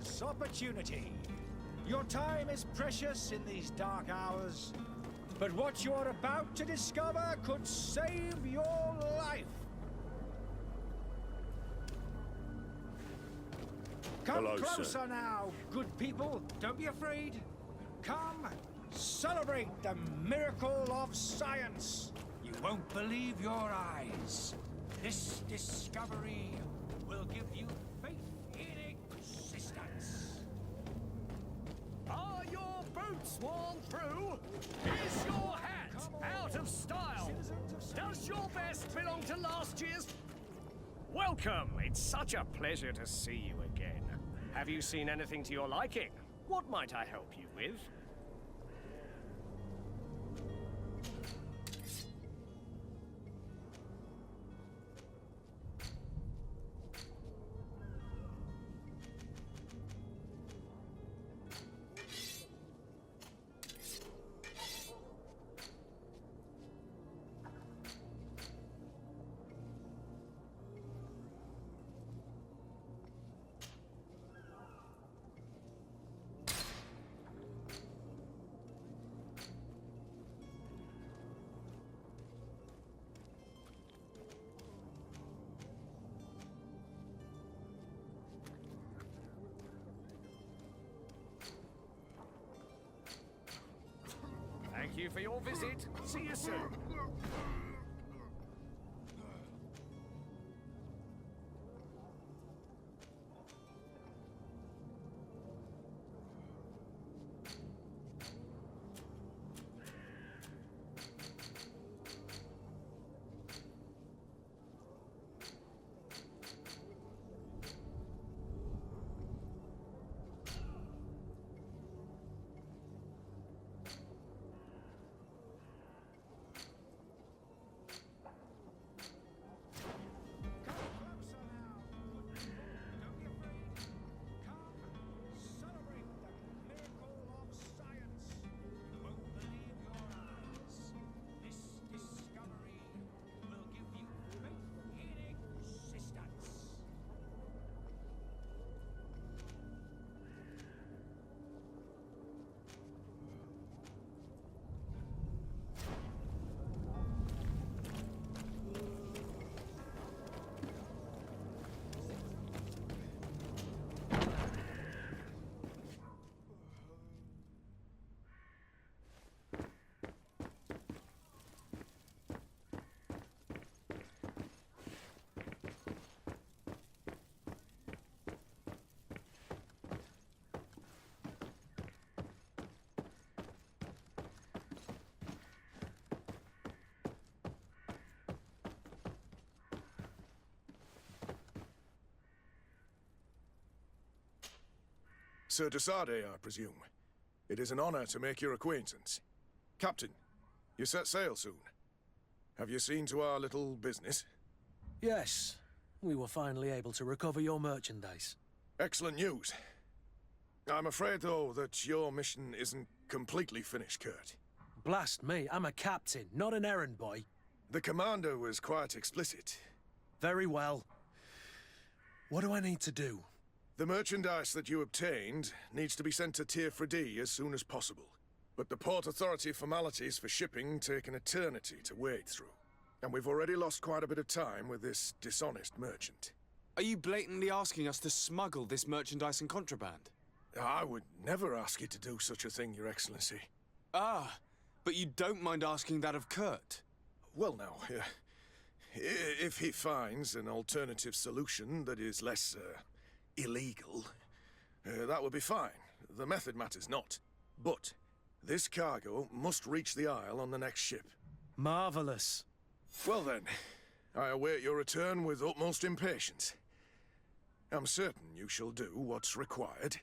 false opportunity. Your time is precious in these dark hours, but what you are about to discover could save your life. Come Hello, closer sir. now, good people. Don't be afraid. Come, celebrate the miracle of science. You won't believe your eyes. This discovery will give you faith in existence. Are your boots worn through? Is your hat out of style? Does your vest belong to last year's? Welcome! It's such a pleasure to see you again. Have you seen anything to your liking? What might I help you with? Thank you for your visit. See you soon. Sir Desade, I presume. It is an honor to make your acquaintance. Captain, you set sail soon. Have you seen to our little business? Yes. We were finally able to recover your merchandise. Excellent news. I'm afraid, though, that your mission isn't completely finished, Kurt. Blast me, I'm a captain, not an errand boy. The commander was quite explicit. Very well. What do I need to do? The merchandise that you obtained needs to be sent to Tier 4D as soon as possible. But the Port Authority formalities for shipping take an eternity to wade through. And we've already lost quite a bit of time with this dishonest merchant. Are you blatantly asking us to smuggle this merchandise and contraband? I would never ask you to do such a thing, Your Excellency. Ah, but you don't mind asking that of Kurt? Well, now, if he finds an alternative solution that is less, illegal, that would be fine. The method matters not. But this cargo must reach the Isle on the next ship. Marvelous. Well then, I await your return with utmost impatience. I'm certain you shall do what's required.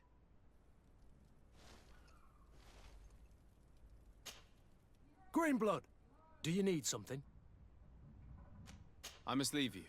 Greenblood, do you need something? I must leave you.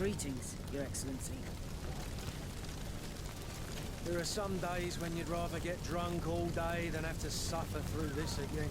Greetings, Your Excellency. There are some days when you'd rather get drunk all day than have to suffer through this again.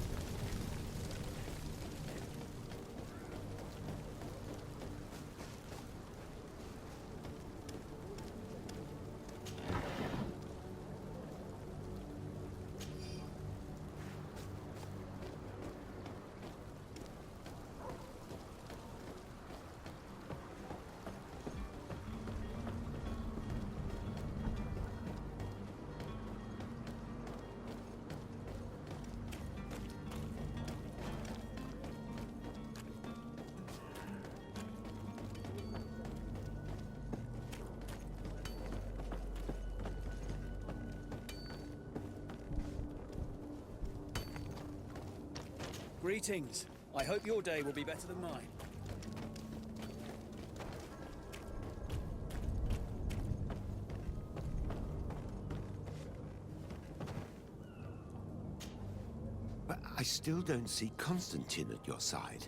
Greetings. I hope your day will be better than mine. But I still don't see Constantine at your side.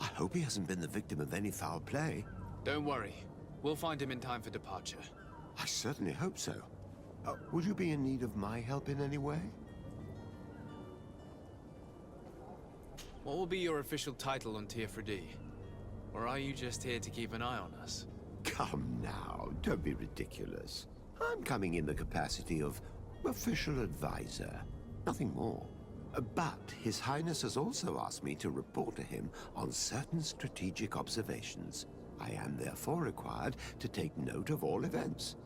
I hope he hasn't been the victim of any foul play. Don't worry. We'll find him in time for departure. I certainly hope so. Would you be in need of my help in any way? What will be your official title on Tier 4D? Or are you just here to keep an eye on us? Come now, don't be ridiculous. I'm coming in the capacity of official advisor, nothing more. But His Highness has also asked me to report to him on certain strategic observations. I am therefore required to take note of all events,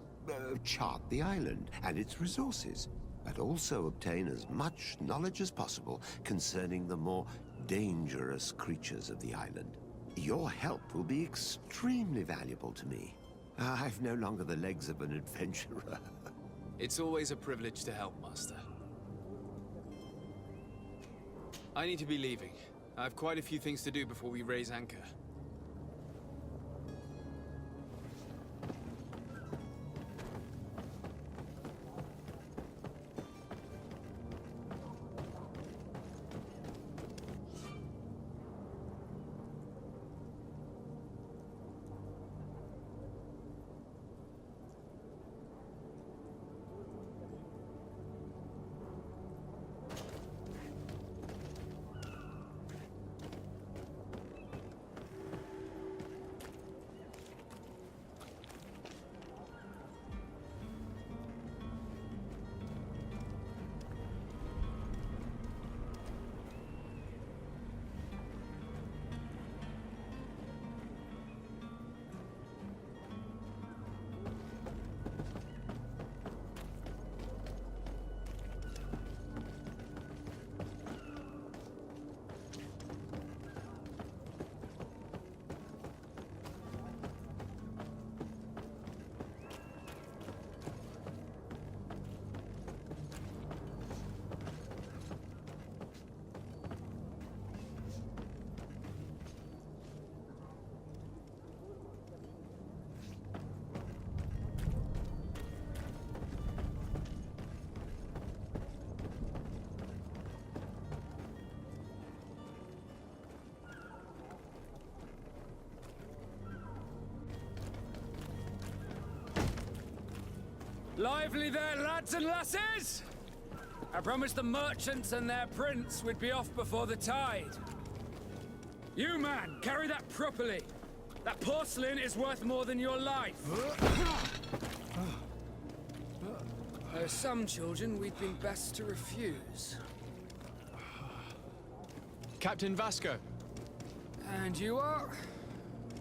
chart the island and its resources, but also obtain as much knowledge as possible concerning the more dangerous creatures of the island. Your help will be extremely valuable to me. I've no longer the legs of an adventurer. It's always a privilege to help, Master. I need to be leaving. I have quite a few things to do before we raise anchor. Lively there, lads and lasses! I promised the merchants and their prince we'd be off before the tide. You, man, carry that properly. That porcelain is worth more than your life. There are some children we'd been best to refuse. Captain Vasco. And you are?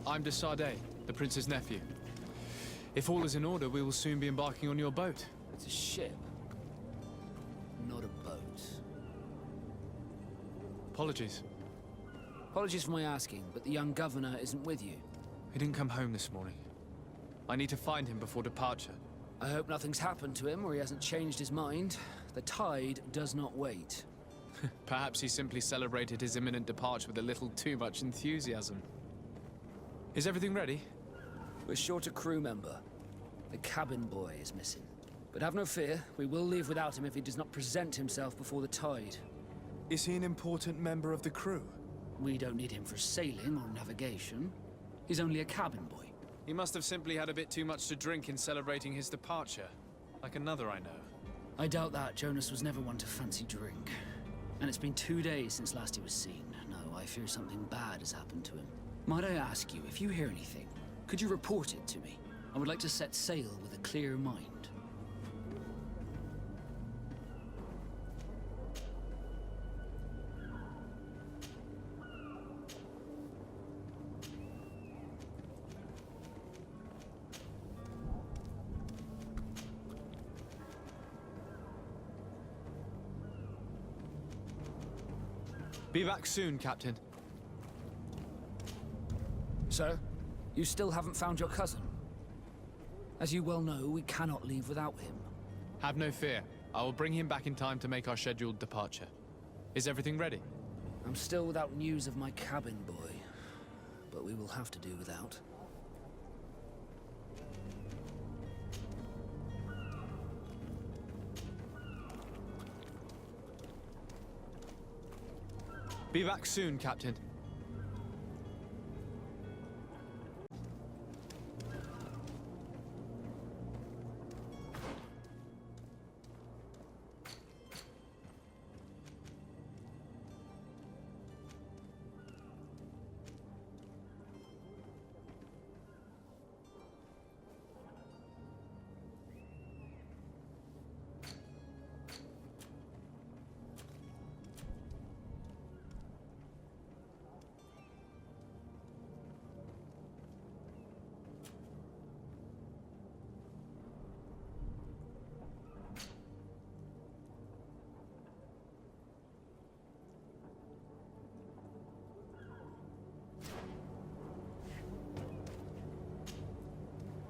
I'm de Sardet, the prince's nephew. If all is in order, we will soon be embarking on your boat. It's a ship, not a boat. Apologies. Apologies for my asking, but the young governor isn't with you. He didn't come home this morning. I need to find him before departure. I hope nothing's happened to him or he hasn't changed his mind. The tide does not wait. Perhaps he simply celebrated his imminent departure with a little too much enthusiasm. Is everything ready? We're short a crew member. The cabin boy is missing. But have no fear, we will leave without him if he does not present himself before the tide. Is he an important member of the crew? We don't need him for sailing or navigation. He's only a cabin boy. He must have simply had a bit too much to drink in celebrating his departure. Like another I know. I doubt that. Jonas was never one to fancy drink. And it's been 2 days since last he was seen. No, I fear something bad has happened to him. Might I ask you, if you hear anything, could you report it to me? I would like to set sail with a clear mind. Be back soon, Captain. Sir, you still haven't found your cousin? As you well know, we cannot leave without him. Have no fear. I will bring him back in time to make our scheduled departure. Is everything ready? I'm still without news of my cabin boy, but we will have to do without. Be back soon, Captain.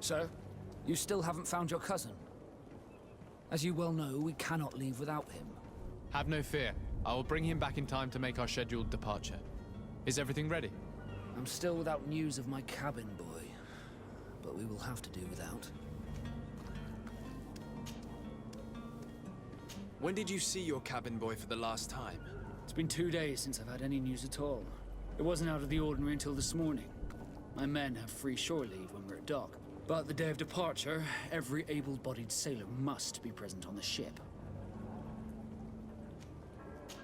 Sir, you still haven't found your cousin? As you well know, we cannot leave without him. Have no fear. I will bring him back in time to make our scheduled departure. Is everything ready? I'm still without news of my cabin boy, but we will have to do without. When did you see your cabin boy for the last time? It's been 2 days since I've had any news at all. It wasn't out of the ordinary until this morning. My men have free shore leave when we're at dock. But the day of departure, every able-bodied sailor must be present on the ship.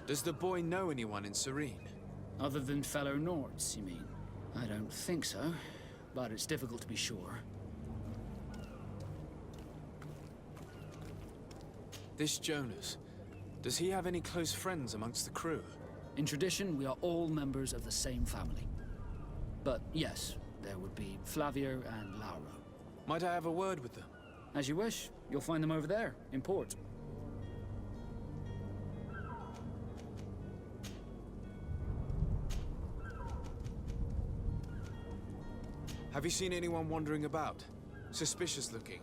Does the boy know anyone in Serene? Other than fellow Nords, you mean? I don't think so, but it's difficult to be sure. This Jonas, does he have any close friends amongst the crew? In tradition, we are all members of the same family. But yes, there would be Flavio and Lauro. Might I have a word with them? As you wish. You'll find them over there, in port. Have you seen anyone wandering about? Suspicious looking.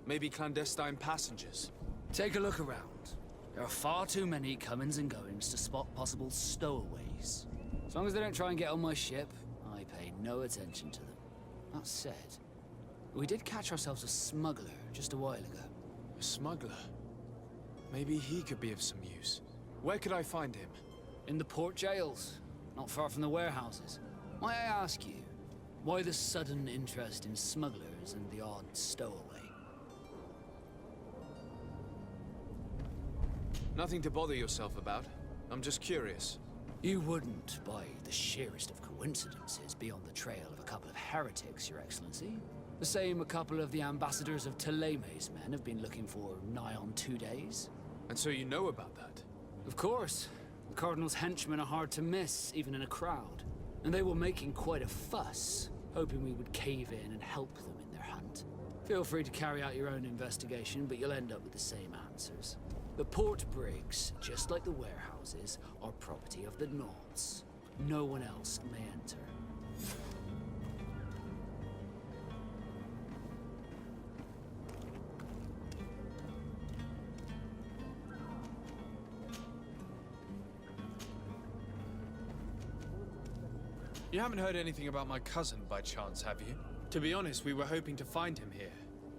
Maybe clandestine passengers? Take a look around. There are far too many comings and goings to spot possible stowaways. As long as they don't try and get on my ship, I pay no attention to them. That said, we did catch ourselves a smuggler just a while ago. A smuggler? Maybe he could be of some use. Where could I find him? In the port jails, not far from the warehouses. Might I ask you, why the sudden interest in smugglers and the odd stowaway? Nothing to bother yourself about. I'm just curious. You wouldn't, by the sheerest of coincidences, be on the trail of a couple of heretics, Your Excellency. The same a couple of the ambassadors of Teleme's men have been looking for nigh on 2 days. And so you know about that? Of course. The Cardinal's henchmen are hard to miss, even in a crowd. And they were making quite a fuss, hoping we would cave in and help them in their hunt. Feel free to carry out your own investigation, but you'll end up with the same answers. The port brigs, just like the warehouses, are property of the Nords. No one else may enter. You haven't heard anything about my cousin by chance, have you? To be honest, we were hoping to find him here.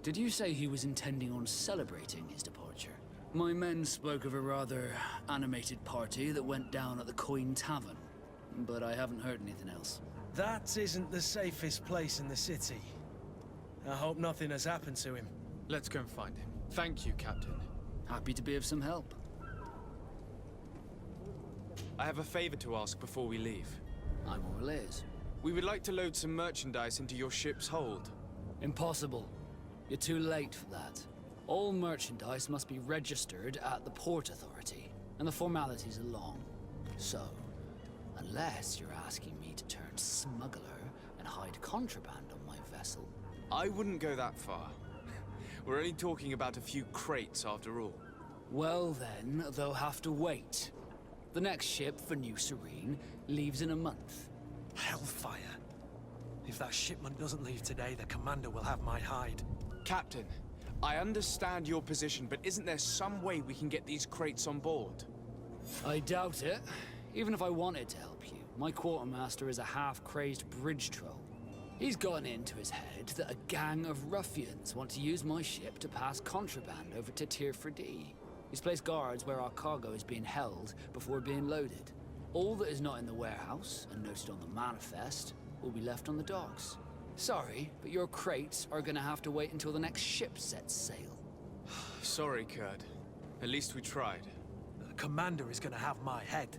Did you say he was intending on celebrating his departure? My men spoke of a rather animated party that went down at the Coin Tavern, but I haven't heard anything else. That isn't the safest place in the city. I hope nothing has happened to him. Let's go and find him. Thank you, Captain. Happy to be of some help. I have a favor to ask before we leave. I'm all ears. We would like to load some merchandise into your ship's hold. Impossible. You're too late for that. All merchandise must be registered at the Port Authority, and the formalities are long. So, unless you're asking me to turn smuggler and hide contraband on my vessel. I wouldn't go that far. We're only talking about a few crates after all. Well then, they'll have to wait. The next ship for New Serene leaves in a month. Hellfire. If that shipment doesn't leave today, the commander will have my hide. Captain, I understand your position, but isn't there some way we can get these crates on board? I doubt it. Even if I wanted to help you, my quartermaster is a half-crazed bridge troll. He's gotten into his head that a gang of ruffians want to use my ship to pass contraband over to Tier 4D. He's placed guards where our cargo is being held before being loaded. All that is not in the warehouse, and noted on the manifest, will be left on the docks. Sorry, but your crates are gonna have to wait until the next ship sets sail. Sorry, Kurt. At least we tried. The commander is gonna have my head.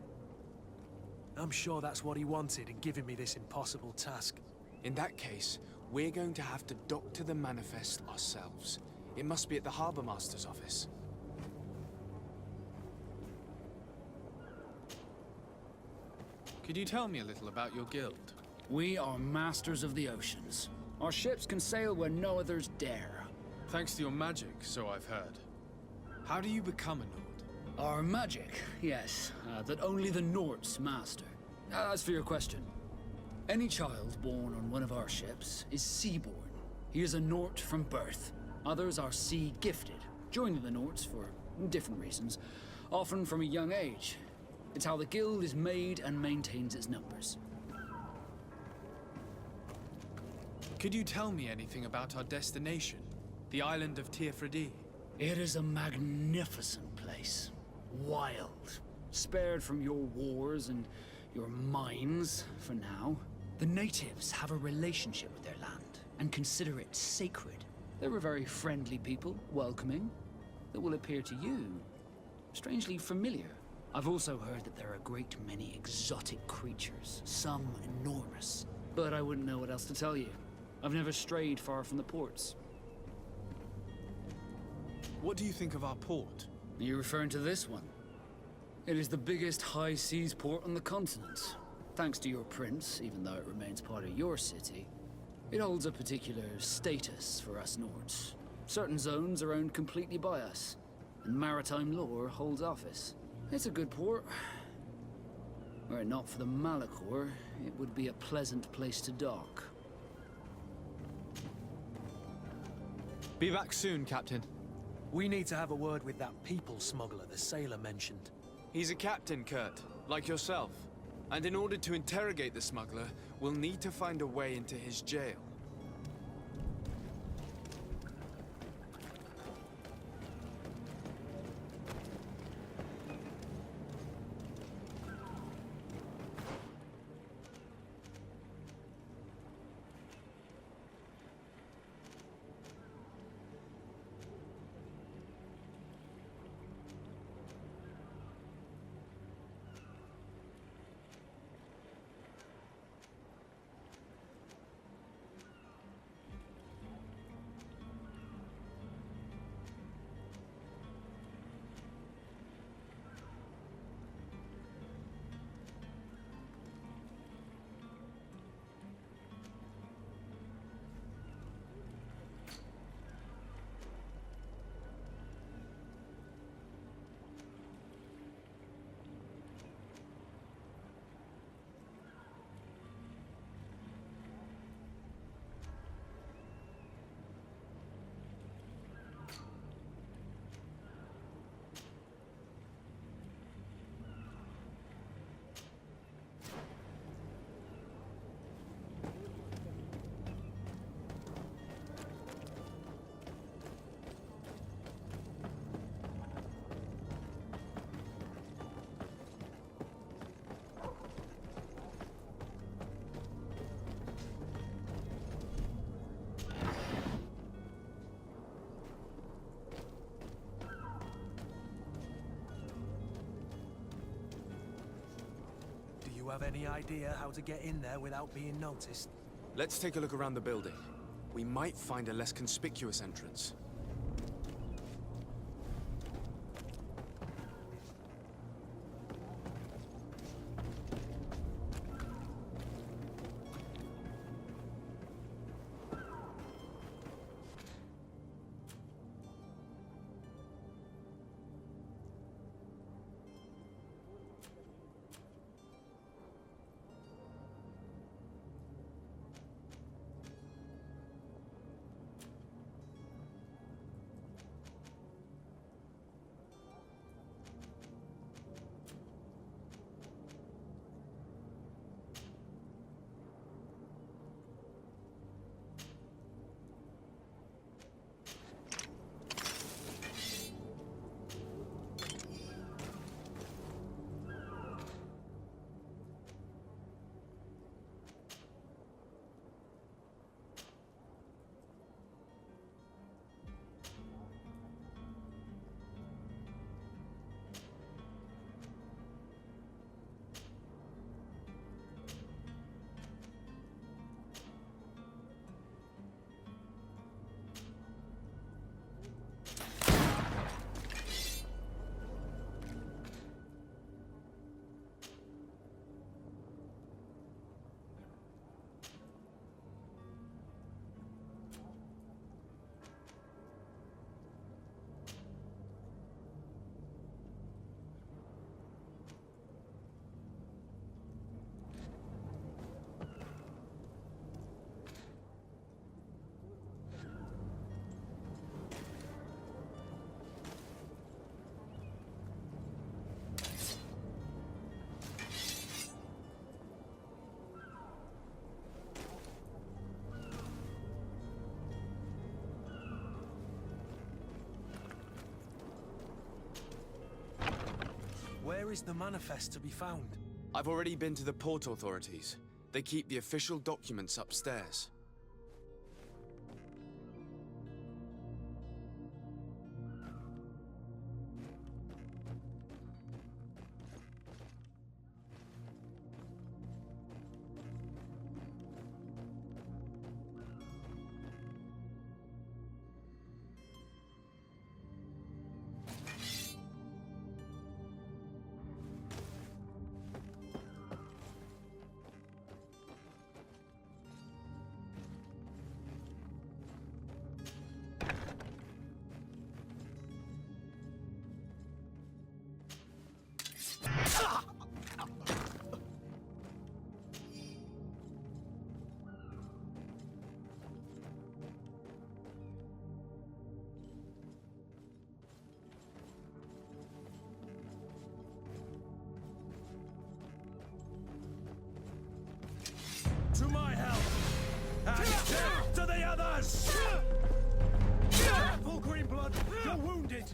I'm sure that's what he wanted in giving me this impossible task. In that case, we're going to have to doctor the manifest ourselves. It must be at the Harbour Master's office. Could you tell me a little about your guild? We are masters of the oceans. Our ships can sail where no others dare. Thanks to your magic, so I've heard. How do you become a Nord? Our magic, yes, that only the Nords master. As for your question, any child born on one of our ships is seaborn. He is a Nord from birth. Others are sea-gifted, joining the Nords for different reasons, often from a young age. It's how the guild is made and maintains its numbers. Could you tell me anything about our destination? The island of Tier 4D? It is a magnificent place. Wild. Spared from your wars and your mines, for now. The natives have a relationship with their land, and consider it sacred. They're a very friendly people, welcoming, that will appear to you strangely familiar. I've also heard that there are a great many exotic creatures, some enormous. But I wouldn't know what else to tell you. I've never strayed far from the ports. What do you think of our port? Are you referring to this one? It is the biggest high seas port on the continent. Thanks to your prince, even though it remains part of your city, it holds a particular status for us Nords. Certain zones are owned completely by us, and maritime law holds office. It's a good port. Were it not for the Malachor, it would be a pleasant place to dock. Be back soon, Captain. We need to have a word with that people smuggler the sailor mentioned. He's a captain, Kurt, like yourself. And in order to interrogate the smuggler, we'll need to find a way into his jail. You have any idea how to get in there without being noticed? Let's take a look around the building. We might find a less conspicuous entrance. Where is the manifest to be found? I've already been to the port authorities. They keep the official documents upstairs. To my help! And death to the others! Careful, Greenblood! You're wounded!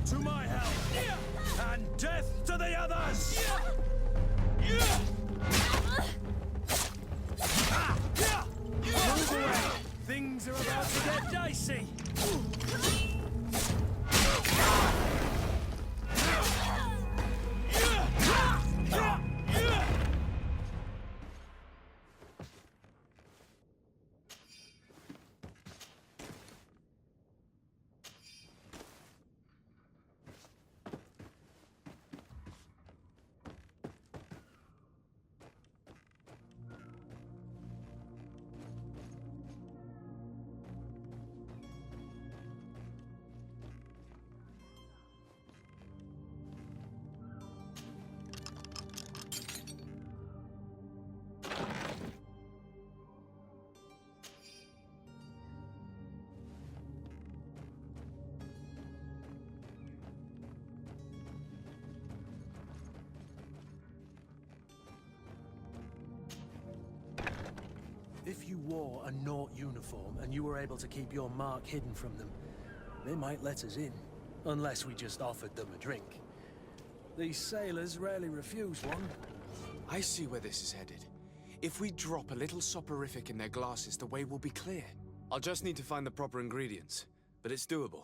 To my help! And death to the others! Move away! Things are about to get dicey! If you wore a Naut uniform and you were able to keep your mark hidden from them, they might let us in. Unless we just offered them a drink. These sailors rarely refuse one. I see where this is headed. If we drop a little soporific in their glasses, the way will be clear. I'll just need to find the proper ingredients, but it's doable.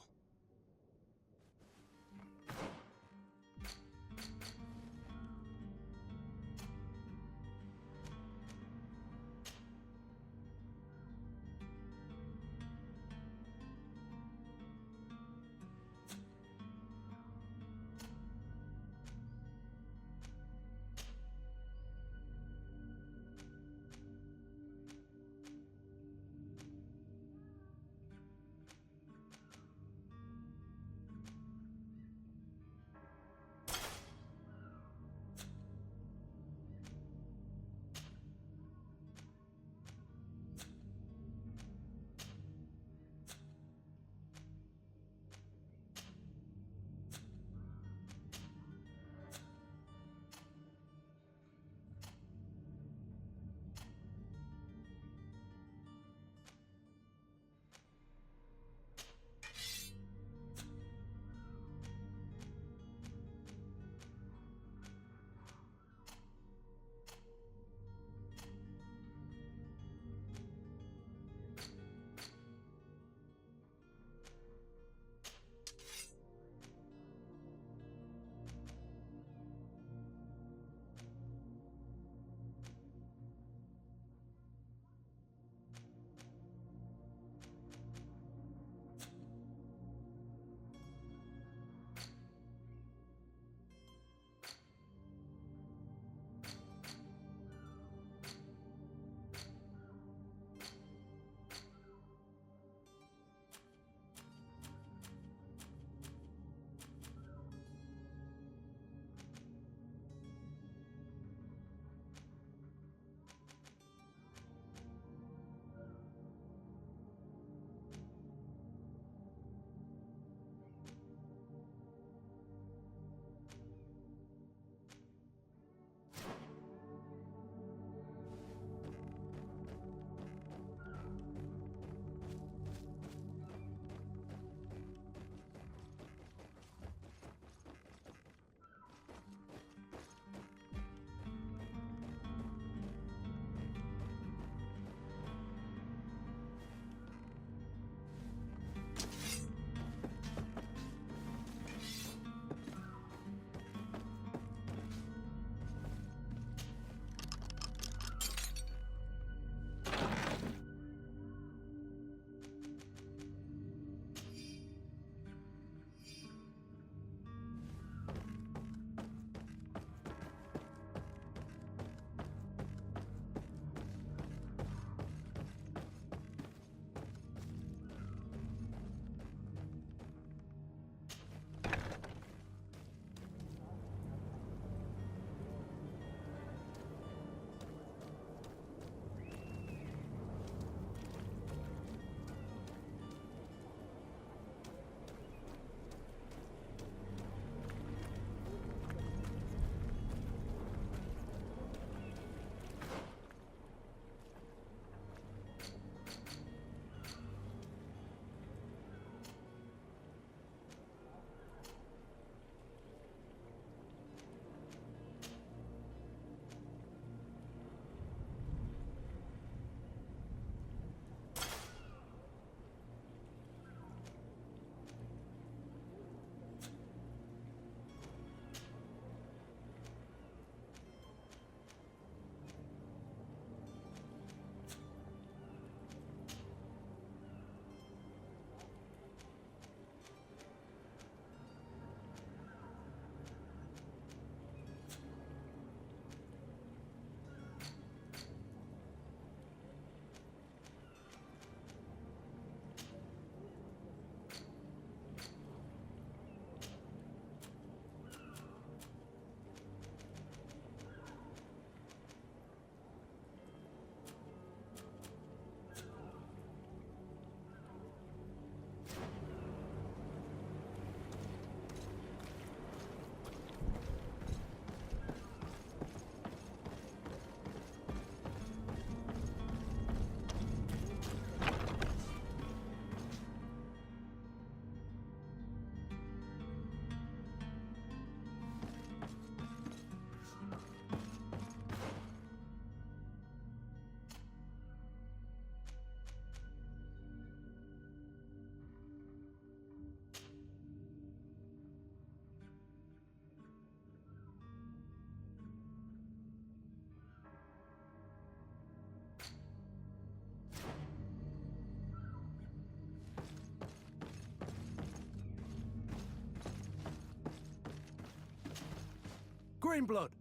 Greenblood,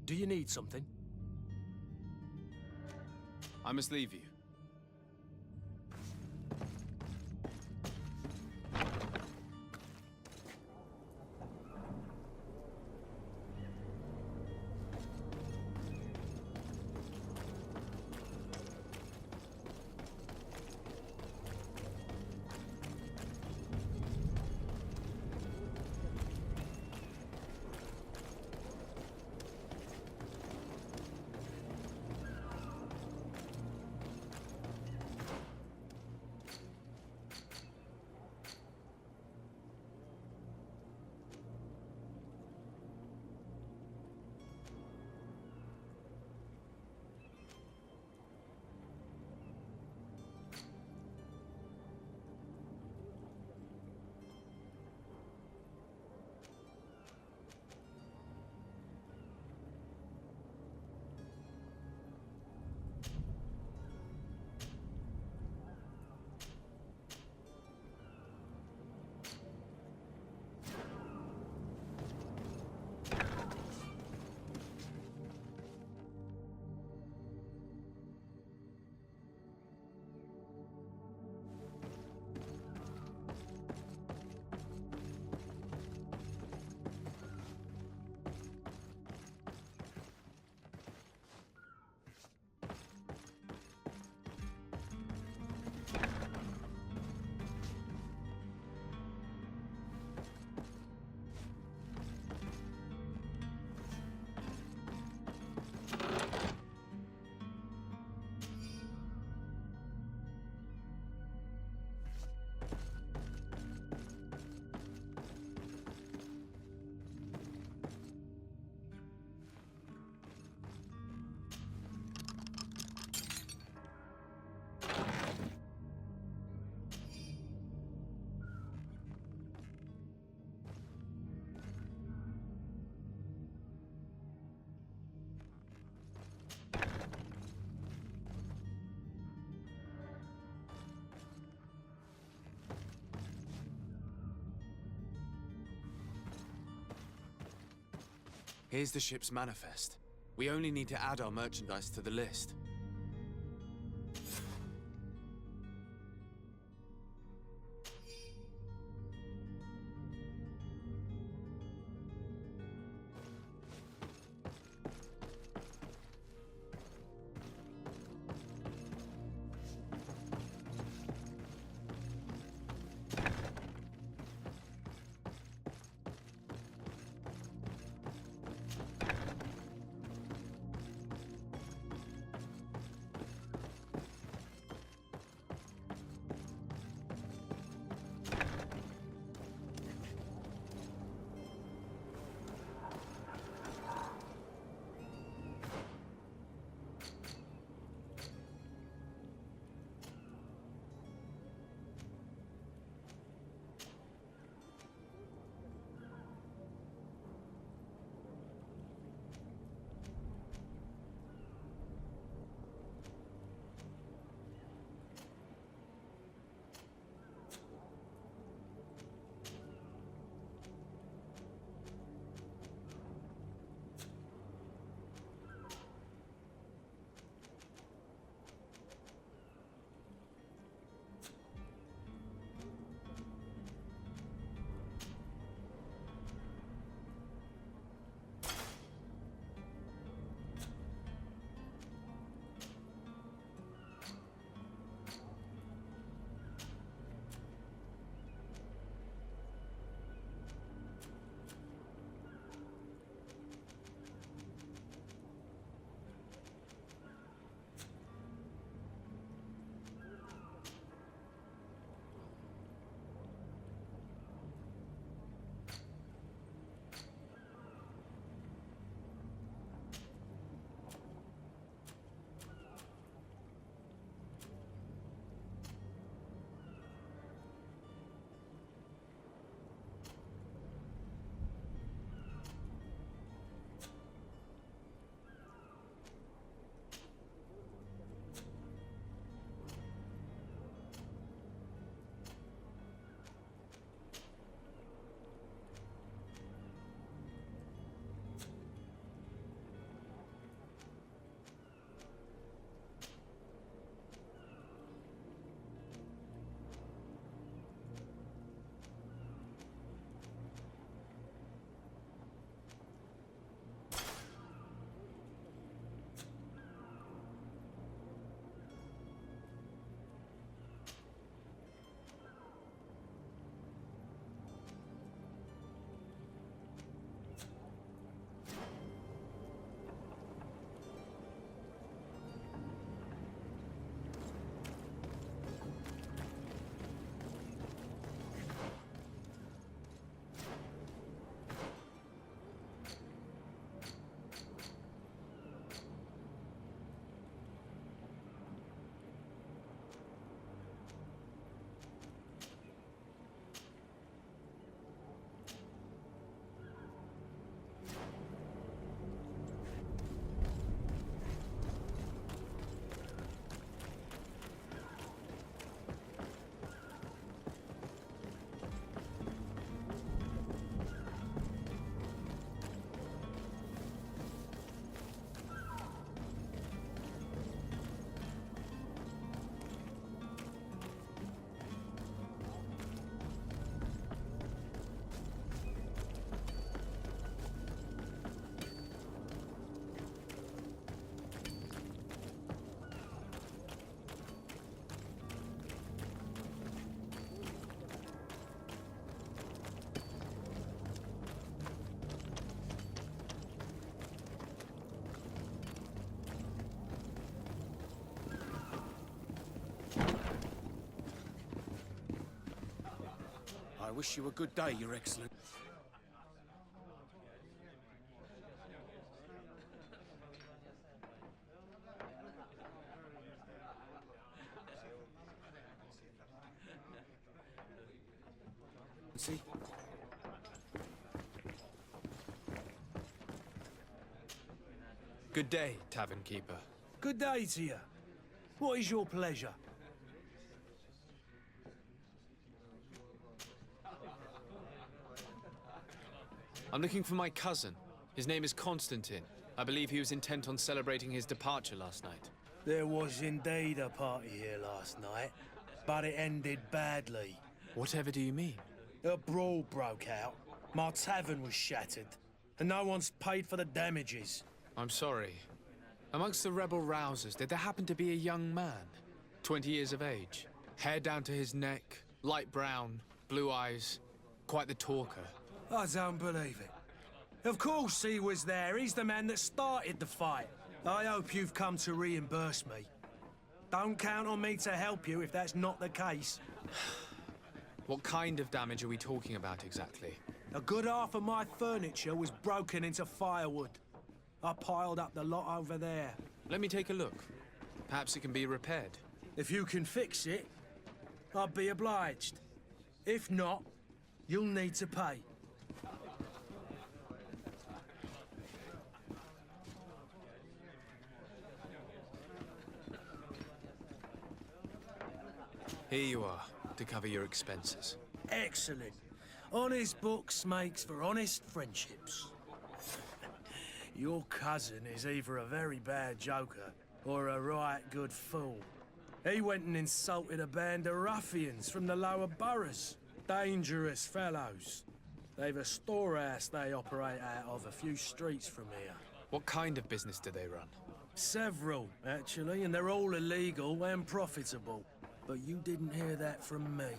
do you need something? I must leave you. Here's the ship's manifest. We only need to add our merchandise to the list. wish you a good day, Your Excellency. See? Good day, tavern keeper. Good day to you. What is your pleasure? I'm looking for my cousin. His name is Constantine. I believe he was intent on celebrating his departure last night. There was indeed a party here last night, but it ended badly. Whatever do you mean? A brawl broke out. My tavern was shattered, and no one's paid for the damages. I'm sorry. Amongst the rebel rousers, did there happen to be a young man? 20 years of age, hair down to his neck, light brown, blue eyes, quite the talker. I don't believe it. Of course he was there. He's the man that started the fight. I hope you've come to reimburse me. Don't count on me to help you if that's not the case. What kind of damage are we talking about exactly? A good half of my furniture was broken into firewood. I piled up the lot over there. Let me take a look. Perhaps it can be repaired. If you can fix it, I'd be obliged. If not, you'll need to pay. Here you are, to cover your expenses. Excellent. Honest books makes for honest friendships. Your cousin is either a very bad joker or a right good fool. He went and insulted a band of ruffians from the lower boroughs. Dangerous fellows. They've a storehouse they operate out of a few streets from here. What kind of business do they run? Several, actually, and they're all illegal and profitable. But you didn't hear that from me.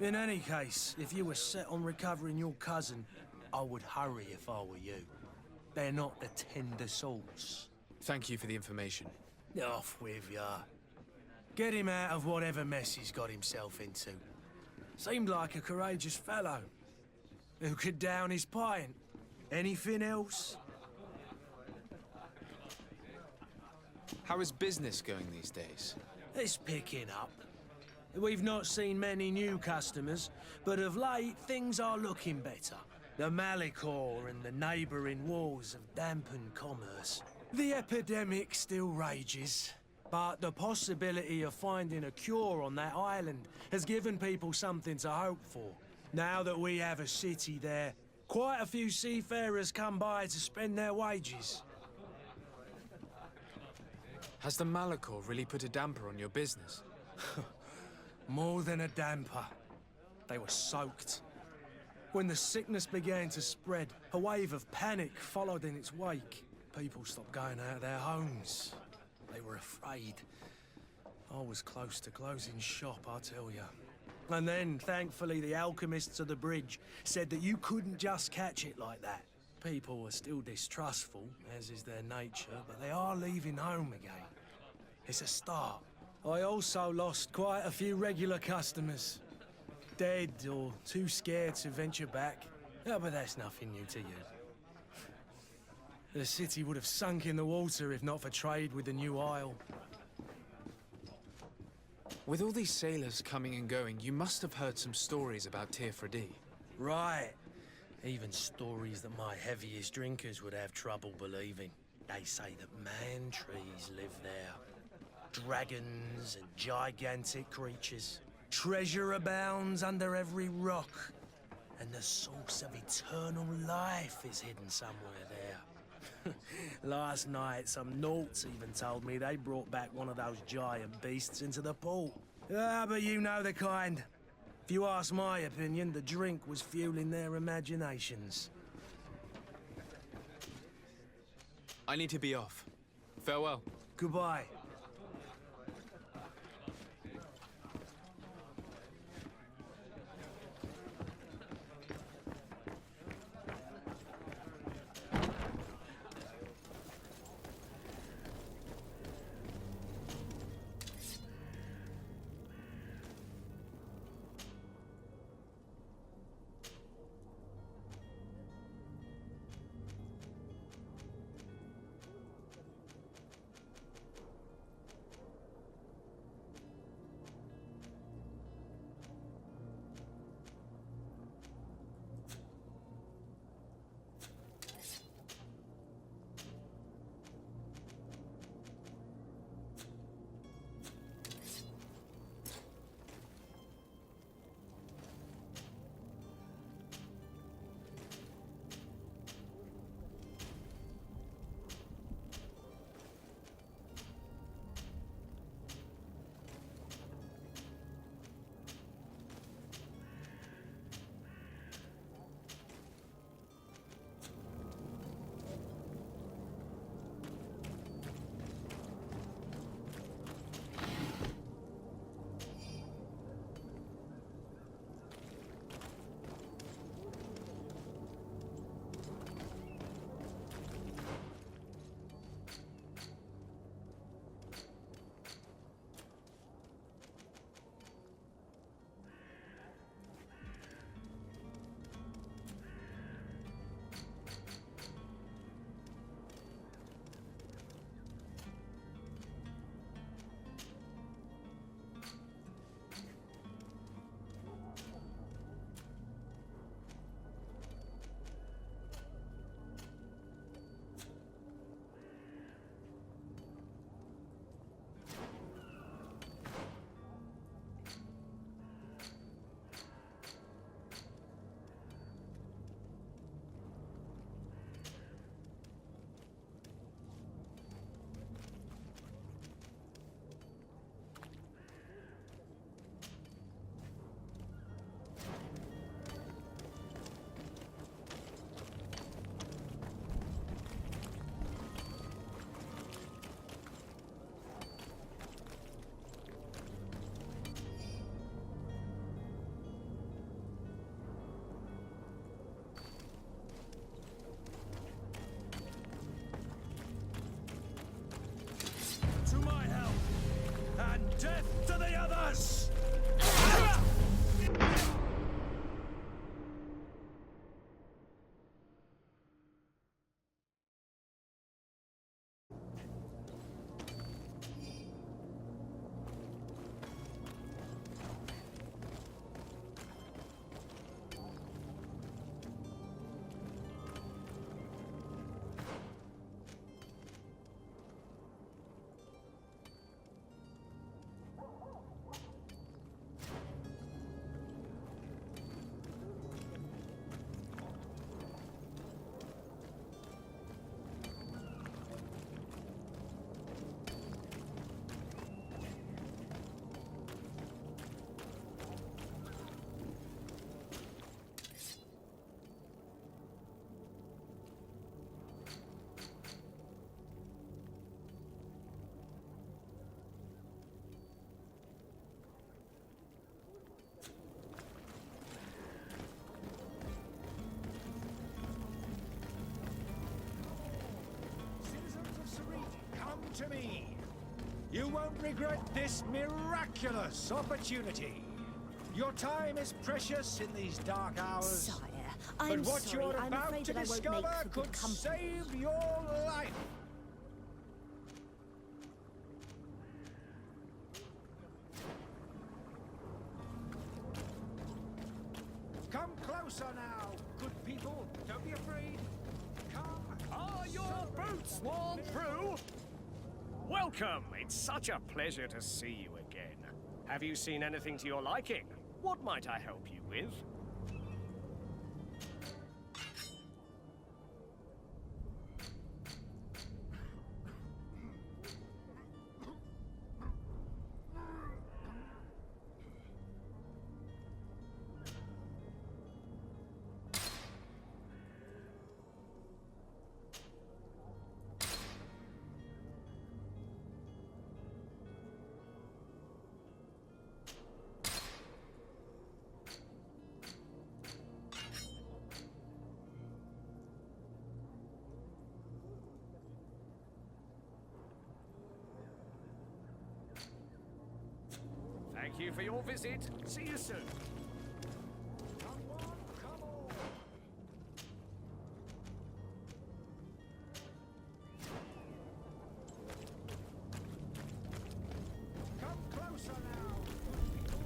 In any case, if you were set on recovering your cousin, I would hurry if I were you. They're not the tender sorts. Thank you for the information. Off with ya. Get him out of whatever mess he's got himself into. Seemed like a courageous fellow. Who could down his pint. Anything else? How is business going these days? It's picking up. We've not seen many new customers, but of late things are looking better. The Malicor and the neighbouring wars have dampened commerce. The epidemic still rages, but the possibility of finding a cure on that island has given people something to hope for. Now that we have a city there, quite a few seafarers come by to spend their wages. Has the Malicor really put a damper on your business? More than a damper. They were soaked. When the sickness began to spread, a wave of panic followed in its wake. People stopped going out of their homes. They were afraid. I was close to closing shop, I tell you. And then, thankfully, the alchemists of the bridge said that you couldn't just catch it like that. People were still distrustful, as is their nature, but they are leaving home again. It's a start. I also lost quite a few regular customers. Dead or too scared to venture back. Oh, but that's nothing new to you. The city would have sunk in the water if not for trade with the new isle. With all these sailors coming and going, you must have heard some stories about Tirfredi. Right. Even stories that my heaviest drinkers would have trouble believing. They say that man-trees live there. Dragons and gigantic creatures. Treasure abounds under every rock. And the source of eternal life is hidden somewhere there. Last night, some Nauts even told me they brought back one of those giant beasts into the port. Ah, but you know the kind. If you ask my opinion, the drink was fueling their imaginations. I need to be off. Farewell. Goodbye. to me. You won't regret this miraculous opportunity. Your time is precious in these dark hours. Sire, But I'm what sorry. you're I'm about afraid to that I won't discover make for good could company. save your life. Come closer now, good people. Don't be afraid. Come. Are your boots worn through? Welcome. It's such a pleasure to see you again. Have you seen anything to your liking? What might I help you with? Thank you for your visit. See you soon. Come on, come on. Come closer now, good people.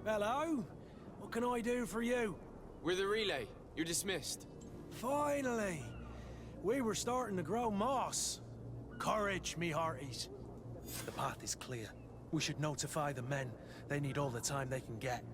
Hello? What can I do for you? We're the relay. You're dismissed. Finally! We were starting to grow moss. Courage, me hearties. The path is clear. We should notify the men. They need all the time they can get.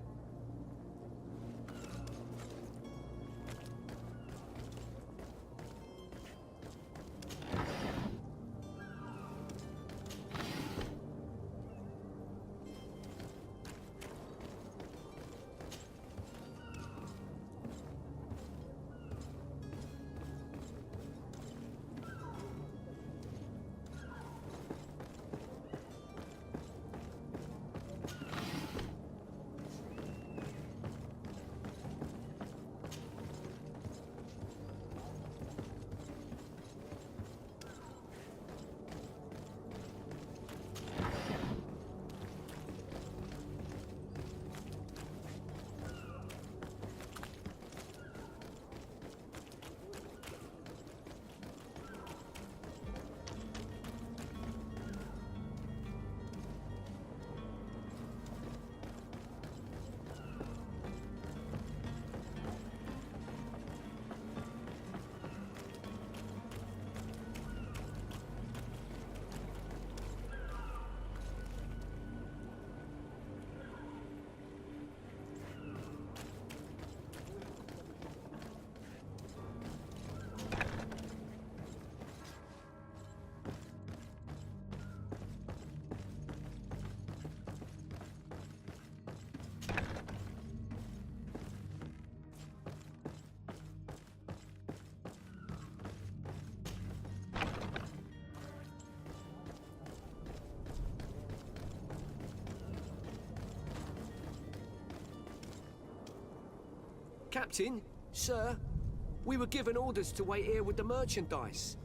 Captain, sir, we were given orders to wait here with the merchandise.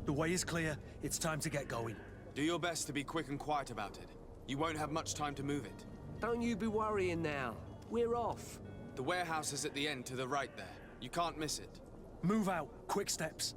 The way is clear. It's time to get going. Do your best to be quick and quiet about it. You won't have much time to move it. Don't you be worrying now. We're off. The warehouse is at the end to the right there. You can't miss it. Move out. Quick steps.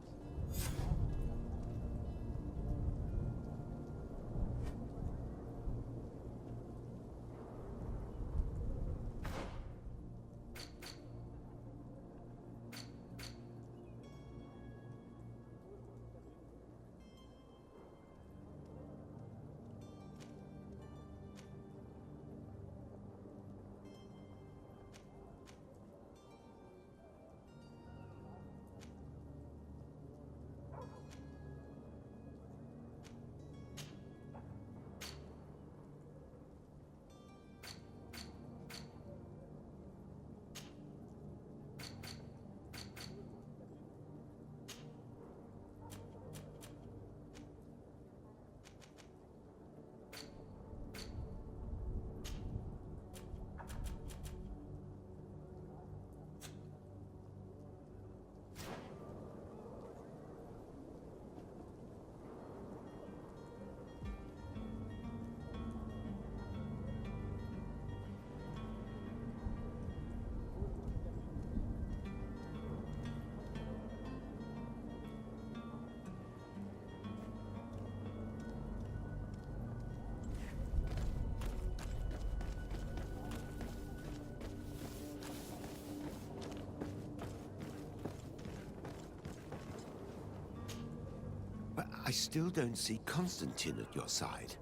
But I still don't see Constantine at your side.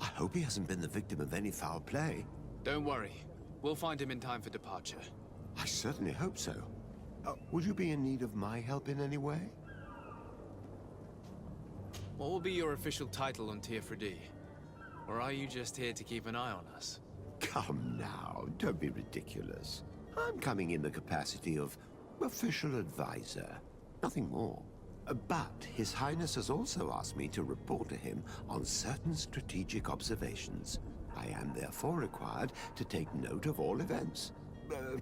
I hope he hasn't been the victim of any foul play. Don't worry. We'll find him in time for departure. I certainly hope so. Would you be in need of my help in any way? What will be your official title on Tier Or are you just here to keep an eye on us? Come now, don't be ridiculous. I'm coming in the capacity of official advisor, nothing more. But His Highness has also asked me to report to him on certain strategic observations. I am therefore required to take note of all events,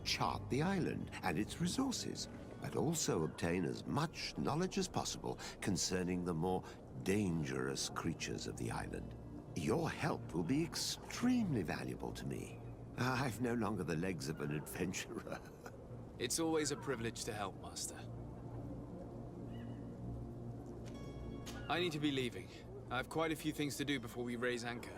chart the island and its resources, but also obtain as much knowledge as possible concerning the more dangerous creatures of the island. Your help will be extremely valuable to me. I've no longer the legs of an adventurer. It's always a privilege to help, Master. I need to be leaving. I have quite a few things to do before we raise anchor.